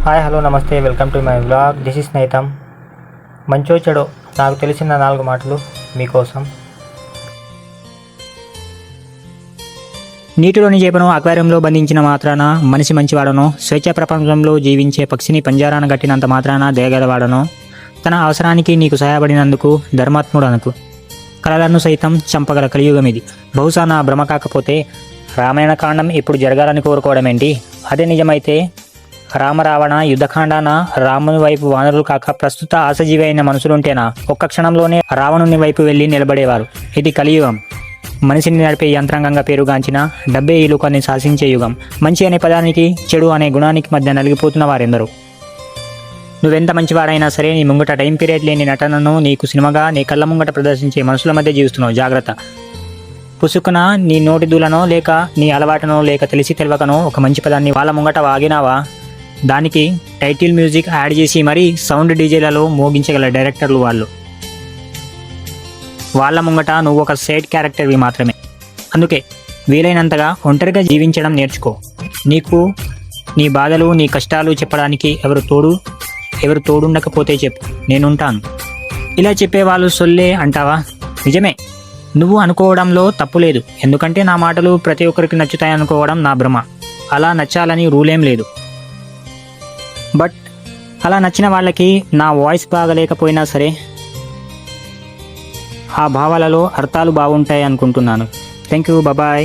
Hi hello నమస్తే welcome to my vlog. This is నైతం. మంచో చెడో నాకు తెలిసిన 4 మాటలు మీకోసం. నీటిలోని చేపను అక్వేరియంలో బంధించిన మాత్రాన మనిషి మంచివాడనో, స్వేచ్ఛా ప్రపంచంలో జీవించే పక్షిని పంజారాన గట్టినంత మాత్రాన దయగలవాడనో, తన అవసరానికి నీకు సహాయపడినందుకు ధర్మాత్ముడు అనుకు. కళలను సైతం చంపగల కలియుగం ఇది. బహుశా నా భ్రమ కాకపోతే రామాయణ కాండం ఇప్పుడు జరగాలని కోరుకోవడం ఏంటి? అదే నిజమైతే రామరావణ యుద్ధకాండాన రాముని వైపు వానరులు కాక ప్రస్తుత ఆశజీవి అయిన మనుషులుంటేనా ఒక్క క్షణంలోనే రావణుని వైపు వెళ్ళి నిలబడేవారు. ఇది కలియుగం. మనిషిని నడిపే యంత్రాంగంగా పేరుగాంచిన డబ్బే ఈ లోకాన్ని శాసించే యుగం. మంచి అనే పదానికి చెడు అనే గుణానికి మధ్య నలిగిపోతున్న వారెందరూ. నువ్వెంత మంచివాడైనా సరే నీ ముంగట టైం పీరియడ్ లేని నటనను నీకు సినిమాగా నీ కళ్ళ ముంగట ప్రదర్శించే మనుషుల మధ్య జీవిస్తున్నావు. జాగ్రత్త. పుసుకున నీ నోటి దూలనో లేక నీ అలవాటునో లేక తెలిసి తెలియకనో ఒక మంచి పదాన్ని వాళ్ళ ముంగట వాగినావా, దానికి టైటిల్ మ్యూజిక్ యాడ్ చేసి మరీ సౌండ్ డీజేలలో మోగించగల డైరెక్టర్లు వాళ్ళు. వాళ్ళ ముంగట నువ్వు ఒక సైడ్ క్యారెక్టర్వి మాత్రమే. అందుకే వీలైనంతగా ఒంటరిగా జీవించడం నేర్చుకో. నీకు నీ బాధలు నీ కష్టాలు చెప్పడానికి ఎవరు తోడుండకపోతే చెప్పు, నేనుంటాను. ఇలా చెప్పేవాళ్ళు సొల్లే అంటావా? నిజమే, నువ్వు అనుకోవడంలో తప్పు లేదు. ఎందుకంటే నా మాటలు ప్రతి ఒక్కరికి నచ్చుతాయనుకోవడం నా భ్రమ. అలా నచ్చాలని రూలేం లేదు. బట్ అలా నచ్చిన వాళ్ళకి నా వాయిస్ బాగలేకపోయినా సరే ఆ భావాలలో అర్థాలు బాగుంటాయి అనుకుంటున్నాను. Thank you. బాయ్.